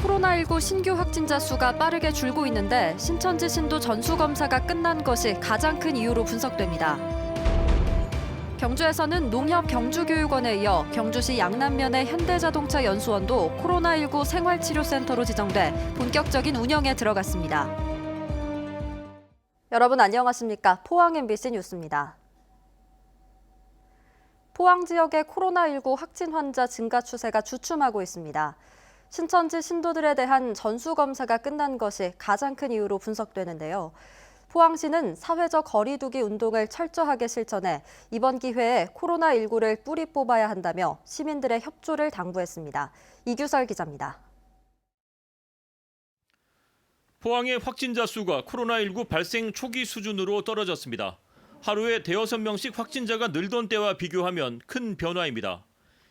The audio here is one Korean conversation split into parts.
코로나19 신규 확진자 수가 빠르게 줄고 있는데 신천지 신도 전수검사가 끝난 것이 가장 큰 이유로 분석됩니다. 경주에서는 농협 경주교육원에 이어 경주시 양남면의 현대자동차 연수원도 코로나19 생활치료센터로 지정돼 본격적인 운영에 들어갔습니다. 여러분 안녕하십니까? 포항 MBC 뉴스입니다. 포항 지역의 코로나19 확진 환자 증가 추세가 주춤하고 있습니다. 신천지 신도들에 대한 전수검사가 끝난 것이 가장 큰 이유로 분석되는데요. 포항시는 사회적 거리 두기 운동을 철저하게 실천해 이번 기회에 코로나19를 뿌리 뽑아야 한다며 시민들의 협조를 당부했습니다. 이규설 기자입니다. 포항의 확진자 수가 코로나19 발생 초기 수준으로 떨어졌습니다. 하루에 대여섯 명씩 확진자가 늘던 때와 비교하면 큰 변화입니다.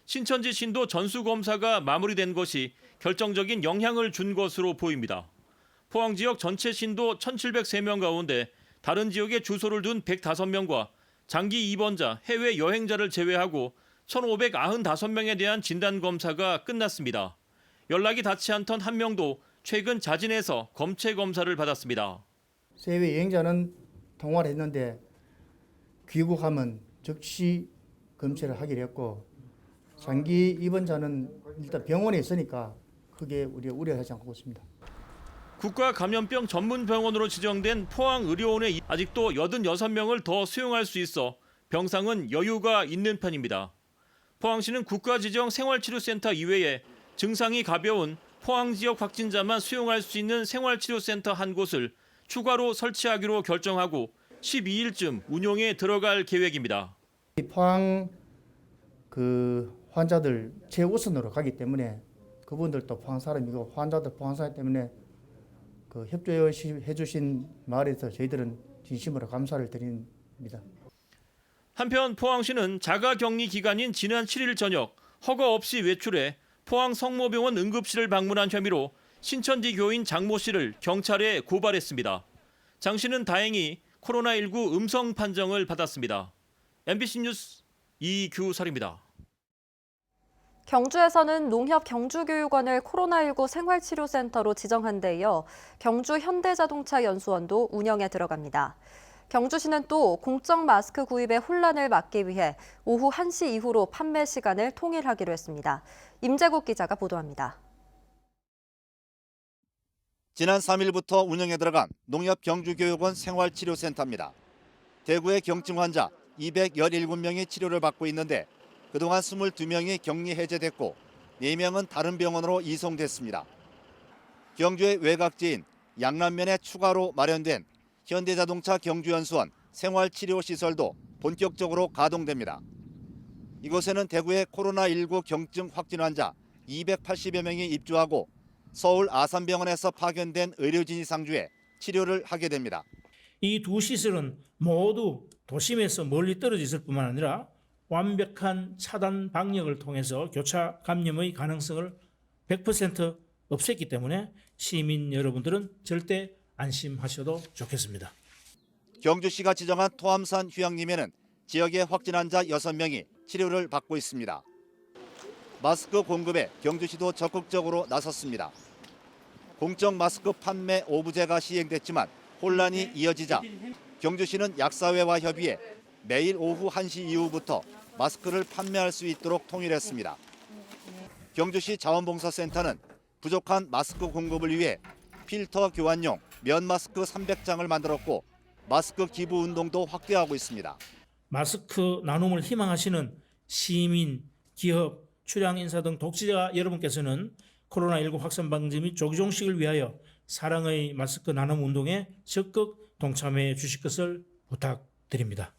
신천지 신도 전수검사가 마무리된 것이 결정적인 영향을 준 것으로 보입니다. 포항 지역 전체 신도 1,703명 가운데 다른 지역에 주소를 둔 105명과 장기 입원자, 해외 여행자를 제외하고 1,595명에 대한 진단검사가 끝났습니다. 연락이 닿지 않던 한 명도 최근 자진해서 검체 검사를 받았습니다. 해외 여행자는 통화를 했는데 귀국하면 즉시 검체를 하기로 했고 장기 입원자는 일단 병원에 있으니까 크게 우리가 우려하지 않고 있습니다. 국가감염병 전문병원으로 지정된 포항의료원에 아직도 86명을 더 수용할 수 있어 병상은 여유가 있는 편입니다. 포항시는 국가지정 생활치료센터 이외에 증상이 가벼운 포항 지역 확진자만 수용할 수 있는 생활치료센터 한 곳을 추가로 설치하기로 결정하고 12일쯤 운용에 들어갈 계획입니다. 포항 환자들 최우선으로 가기 때문에 그분들도 포항 사람이고 환자들 포항 사람 때문에 협조해 주신 말에서 저희들은 진심으로 감사를 드립니다. 한편 포항시는 자가격리 기간인 지난 7일 저녁 허가 없이 외출해 포항 성모병원 응급실을 방문한 혐의로 신천지 교인 장모 씨를 경찰에 고발했습니다. 장 씨는 다행히 코로나19 음성 판정을 받았습니다. MBC 뉴스 이규설입니다. 경주에서는 농협 경주교육원을 코로나19 생활치료센터로 지정한 데 이어 경주 현대자동차 연수원도 운영에 들어갑니다. 경주시는 또 공적 마스크 구입의 혼란을 막기 위해 오후 1시 이후로 판매 시간을 통일하기로 했습니다. 임재국 기자가 보도합니다. 지난 3일부터 운영에 들어간 농협 경주교육원 생활치료센터입니다. 대구의 경증 환자 217명이 치료를 받고 있는데 그동안 22명이 격리 해제됐고 4명은 다른 병원으로 이송됐습니다. 경주의 외곽지인 양남면에 추가로 마련된 현대자동차 경주연수원 생활치료시설도 본격적으로 가동됩니다. 이곳에는 대구의 코로나19 경증 확진 환자 280여 명이 입주하고 서울 아산병원에서 파견된 의료진이 상주해 치료를 하게 됩니다. 이 두 시설은 모두 도심에서 멀리 떨어져 있을 뿐만 아니라 완벽한 차단 방역을 통해서 교차 감염의 가능성을 100% 없앴기 때문에 시민 여러분들은 절대 안심하셔도 좋겠습니다. 경주시가 지정한 토암산 휴양림에는 지역의 확진 환자 6명이 치료를 받고 있습니다. 마스크 공급에 경주시도 적극적으로 나섰습니다. 공적 마스크 판매 오부제가 시행됐지만 혼란이 이어지자 경주시는 약사회와 협의해 매일 오후 1시 이후부터 마스크를 판매할 수 있도록 통일했습니다. 경주시 자원봉사센터는 부족한 마스크 공급을 위해 필터 교환용 면 마스크 300장을 만들었고 마스크 기부 운동도 확대하고 있습니다. 마스크 나눔을 희망하시는 시민, 기업, 출향 인사 등 독지자 여러분께서는 코로나19 확산 방지 및 조기 종식을 위하여 사랑의 마스크 나눔 운동에 적극 동참해 주실 것을 부탁드립니다.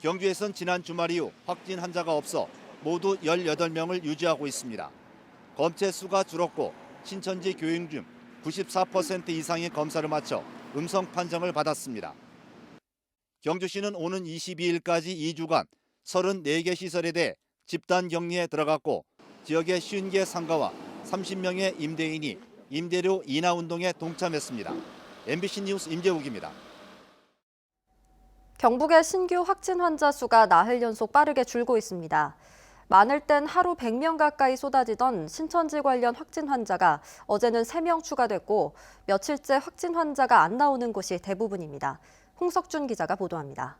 경주에선 지난 주말 이후 확진 환자가 없어 모두 18명을 유지하고 있습니다. 검체 수가 줄었고 신천지 교인 중 94% 이상이 검사를 마쳐 음성 판정을 받았습니다. 경주시는 오는 22일까지 2주간 34개 시설에 대해 집단 격리에 들어갔고 지역의 50개 상가와 30명의 임대인이 임대료 인하 운동에 동참했습니다. MBC 뉴스 임재욱입니다. 경북의 신규 확진 환자 수가 나흘 연속 빠르게 줄고 있습니다. 많을 땐 하루 100명 가까이 쏟아지던 신천지 관련 확진 환자가 어제는 3명 추가됐고 며칠째 확진 환자가 안 나오는 곳이 대부분입니다. 홍석준 기자가 보도합니다.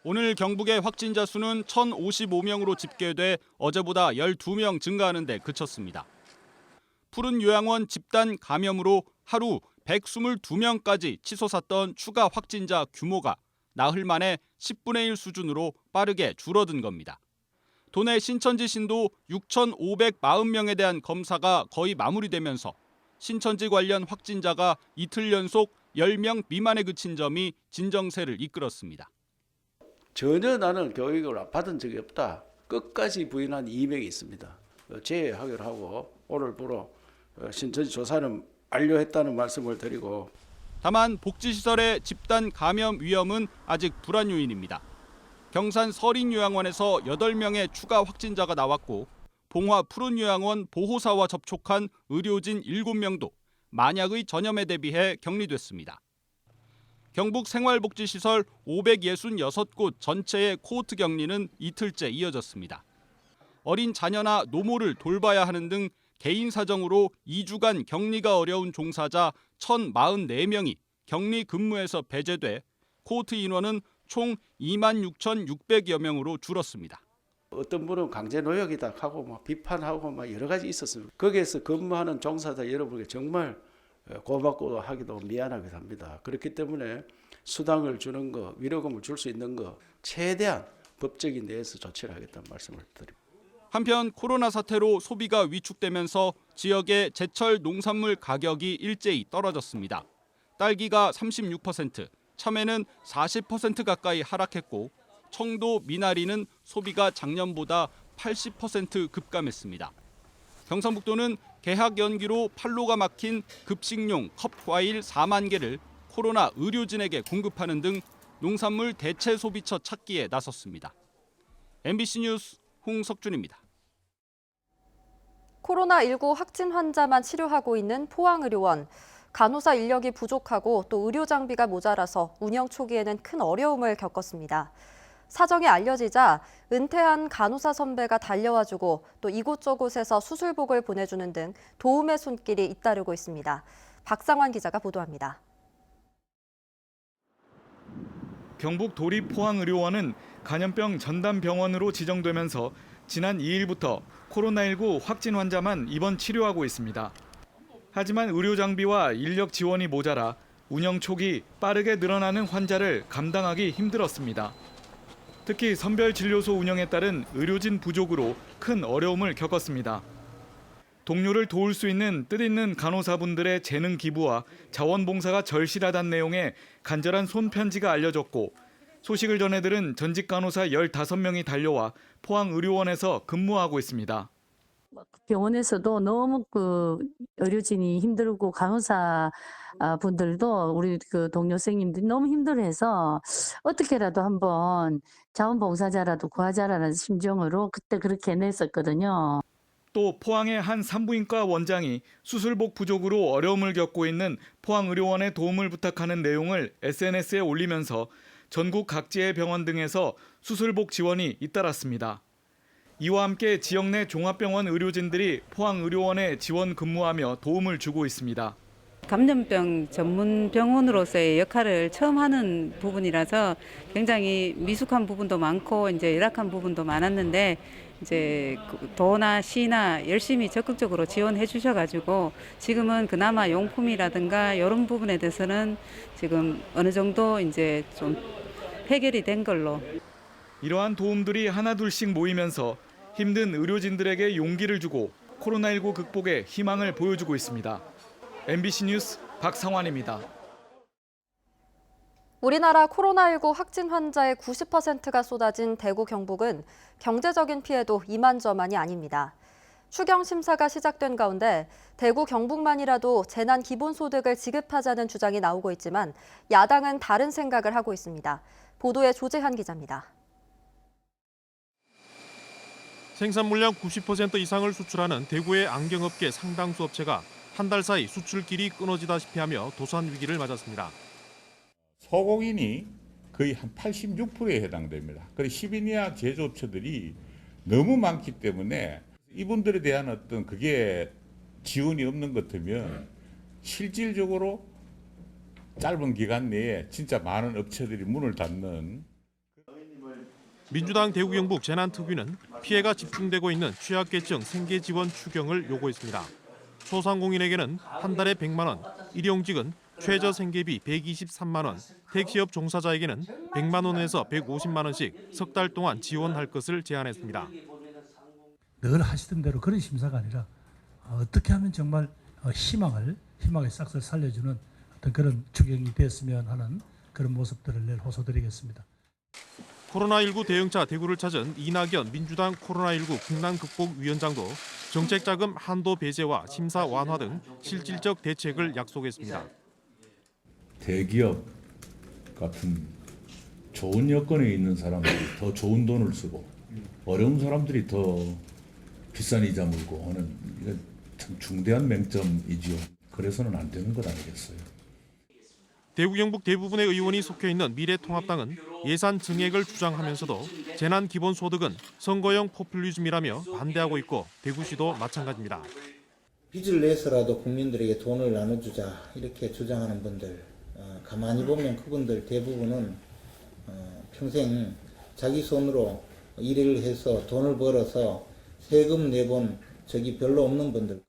오늘 경북의 확진자 수는 1,055명으로 집계돼 어제보다 12명 증가하는 데 그쳤습니다. 푸른 요양원 집단 감염으로 하루 122명까지 치솟았던 추가 확진자 규모가 나흘 만에 10분의 1 수준으로 빠르게 줄어든 겁니다. 도내 신천지 신도 6,540명에 대한 검사가 거의 마무리되면서 신천지 관련 확진자가 이틀 연속 10명 미만에 그친 점이 진정세를 이끌었습니다. 전혀 나는 교육을 받은 적이 없다. 끝까지 부인한 2명이 있습니다. 재하기로 하고 오늘부로 신천지 조사는 완료했다는 말씀을 드리고 다만 복지시설의 집단 감염 위험은 아직 불안 요인입니다. 경산 서린요양원에서 8명의 추가 확진자가 나왔고 봉화 푸른요양원 보호사와 접촉한 의료진 7명도 만약의 전염에 대비해 격리됐습니다. 경북 생활복지시설 566곳 전체의 코호트 격리는 이틀째 이어졌습니다. 어린 자녀나 노모를 돌봐야 하는 등 개인 사정으로 2주간 격리가 어려운 종사자 1,044명이 격리 근무에서 배제돼 코호트 인원은 총 26,600여 명으로 줄었습니다. 어떤 분은 강제 노역이다 하고 막 비판하고 막 여러 가지 있었습니다. 거기에서 근무하는 종사자 여러분께 정말 고맙고 하기도 미안하기도 합니다. 그렇기 때문에 수당을 주는 거, 위로금을 줄 수 있는 거 최대한 법적인 내에서 조치를 하겠다는 말씀을 드립니다. 한편 코로나 사태로 소비가 위축되면서 지역의 제철 농산물 가격이 일제히 떨어졌습니다. 딸기가 36%, 참외는 40% 가까이 하락했고 청도, 미나리는 소비가 작년보다 80% 급감했습니다. 경상북도는 개학 연기로 판로가 막힌 급식용 컵 과일 4만 개를 코로나 의료진에게 공급하는 등 농산물 대체 소비처 찾기에 나섰습니다. MBC 뉴스 홍석준입니다. 코로나19 확진 환자만 치료하고 있는 포항의료원. 간호사 인력이 부족하고 또 의료 장비가 모자라서 운영 초기에는 큰 어려움을 겪었습니다. 사정이 알려지자 은퇴한 간호사 선배가 달려와주고 또 이곳저곳에서 수술복을 보내주는 등 도움의 손길이 잇따르고 있습니다. 박상환 기자가 보도합니다. 경북 도립 포항의료원은 간염병 전담병원으로 지정되면서 지난 2일부터 코로나19 확진 환자만 입원 치료하고 있습니다. 하지만 의료 장비와 인력 지원이 모자라 운영 초기 빠르게 늘어나는 환자를 감당하기 힘들었습니다. 특히 선별진료소 운영에 따른 의료진 부족으로 큰 어려움을 겪었습니다. 동료를 도울 수 있는 뜻있는 간호사분들의 재능 기부와 자원봉사가 절실하다는 내용의 간절한 손편지가 알려졌고 소식을 전해들은 전직 간호사 15명이 달려와 포항의료원에서 근무하고 있습니다. 병원에서도 너무 의료진이 힘들고 간호사 분들도 우리 동료 선생님들이 너무 힘들어해서 어떻게라도 한번 자원봉사자라도 구하자라는 심정으로 그때 그렇게 냈었거든요. 또 포항의 한 산부인과 원장이 수술복 부족으로 어려움을 겪고 있는 포항의료원의 도움을 부탁하는 내용을 SNS에 올리면서 전국 각지의 병원 등에서 수술복 지원이 잇따랐습니다. 이와 함께 지역 내 종합병원 의료진들이 포항의료원에 지원 근무하며 도움을 주고 있습니다. 감염병 전문 병원으로서의 역할을 처음 하는 부분이라서 굉장히 미숙한 부분도 많고 이제 열악한 부분도 많았는데 이제 도나 시나 열심히 적극적으로 지원해 주셔가지고 지금은 그나마 용품이라든가 이런 부분에 대해서는 지금 어느 정도 이제 좀 해결이 된 걸로. 이러한 도움들이 하나둘씩 모이면서 힘든 의료진들에게 용기를 주고 코로나19 극복에 희망을 보여주고 있습니다. MBC 뉴스 박상환입니다. 우리나라 코로나19 확진 환자의 90%가 쏟아진 대구 경북은 경제적인 피해도 이만저만이 아닙니다. 추경 심사가 시작된 가운데 대구 경북만이라도 재난 기본소득을 지급하자는 주장이 나오고 있지만 야당은 다른 생각을 하고 있습니다. 보도에 조재한 기자입니다. 생산 물량 90% 이상을 수출하는 대구의 안경업계 상당수 업체가 한 달 사이 수출길이 끊어지다시피 하며 도산 위기를 맞았습니다. 소공인이 거의 한 86%에 해당됩니다. 그리고 10인 이하 제조업체들이 너무 많기 때문에 이분들에 대한 어떤 그게 지원이 없는 것 같으면 실질적으로 짧은 기간 내에 진짜 많은 업체들이 문을 닫는. 민주당 대구 경북 재난특위는 피해가 집중되고 있는 취약계층 생계 지원 추경을 요구했습니다. 소상공인에게는 한 달에 100만 원, 일용직은 최저 생계비 123만 원, 택시업 종사자에게는 100만 원에서 150만 원씩 석 달 동안 지원할 것을 제안했습니다. 늘 하시던 대로 그런 심사가 아니라 어떻게 하면 정말 희망의 싹을 살려주는 어떤 그런 추경이 됐으면 하는 그런 모습들을 늘 호소드리겠습니다. 코로나19 대응차 대구를 찾은 이낙연 민주당 코로나19 국난극복위원장도 정책자금 한도 배제와 심사 완화 등 실질적 대책을 약속했습니다. 대기업 같은 좋은 여건에 있는 사람들이 더 좋은 돈을 쓰고 어려운 사람들이 더 비싼 이자 물고 하는 이건 참 중대한 맹점이지요. 그래서는 안 되는 것 아니겠어요. 대구 경북 대부분의 의원이 속해 있는 미래통합당은 예산 증액을 주장하면서도 재난기본소득은 선거용 포퓰리즘이라며 반대하고 있고 대구시도 마찬가지입니다. 빚을 내서라도 국민들에게 돈을 나눠주자 이렇게 주장하는 분들 가만히 보면 그분들 대부분은 평생 자기 손으로 일을 해서 돈을 벌어서 세금 내본 적이 별로 없는 분들.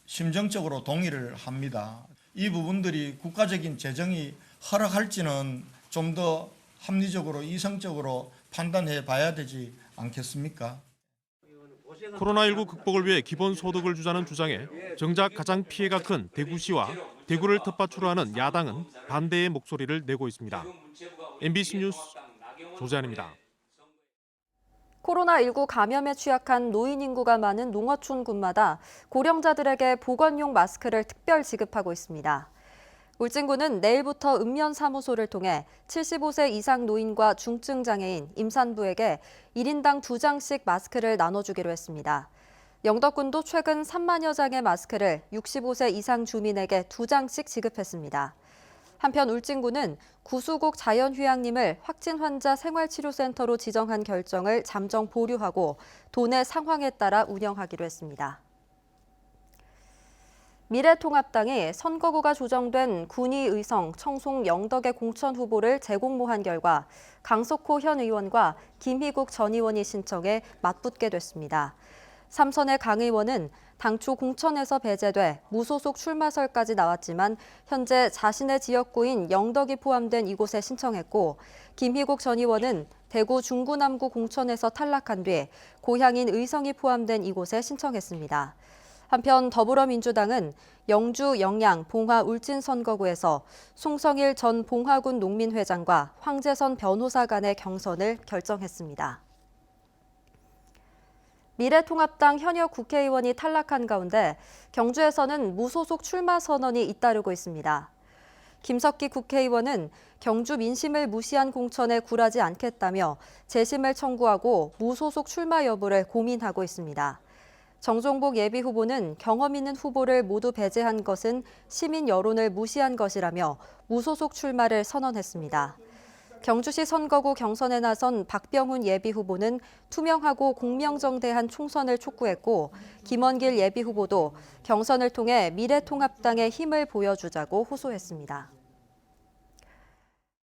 심정적으로 동의를 합니다. 이 부분들이 국가적인 재정이 허락할지는 좀 더 합리적으로 이성적으로 판단해 봐야 되지 않겠습니까? 코로나19 극복을 위해 기본소득을 주자는 주장에 정작 가장 피해가 큰 대구시와 대구를 텃밭으로 하는 야당은 반대의 목소리를 내고 있습니다. MBC 뉴스 조재환입니다. 코로나19 감염에 취약한 노인 인구가 많은 농어촌군마다 고령자들에게 보건용 마스크를 특별 지급하고 있습니다. 울진군은 내일부터 읍면사무소를 통해 75세 이상 노인과 중증장애인, 임산부에게 1인당 2장씩 마스크를 나눠주기로 했습니다. 영덕군도 최근 3만여 장의 마스크를 65세 이상 주민에게 2장씩 지급했습니다. 한편 울진군은 구수국 자연휴양림을 확진 환자 생활치료센터로 지정한 결정을 잠정 보류하고 도내 상황에 따라 운영하기로 했습니다. 미래통합당이 선거구가 조정된 군위, 의성, 청송, 영덕의 공천 후보를 재공모한 결과 강석호 현 의원과 김희국 전 의원이 신청해 맞붙게 됐습니다. 삼선의 강 의원은 당초 공천에서 배제돼 무소속 출마설까지 나왔지만 현재 자신의 지역구인 영덕이 포함된 이곳에 신청했고 김희국 전 의원은 대구 중구 남구 공천에서 탈락한 뒤 고향인 의성이 포함된 이곳에 신청했습니다. 한편 더불어민주당은 영주, 영양, 봉화, 울진 선거구에서 송성일 전 봉화군 농민회장과 황재선 변호사 간의 경선을 결정했습니다. 미래통합당 현역 국회의원이 탈락한 가운데 경주에서는 무소속 출마 선언이 잇따르고 있습니다. 김석기 국회의원은 경주 민심을 무시한 공천에 굴하지 않겠다며 재심을 청구하고 무소속 출마 여부를 고민하고 있습니다. 정종복 예비후보는 경험 있는 후보를 모두 배제한 것은 시민 여론을 무시한 것이라며 무소속 출마를 선언했습니다. 경주시 선거구 경선에 나선 박병훈 예비후보는 투명하고 공명정대한 총선을 촉구했고 김원길 예비후보도 경선을 통해 미래통합당의 힘을 보여주자고 호소했습니다.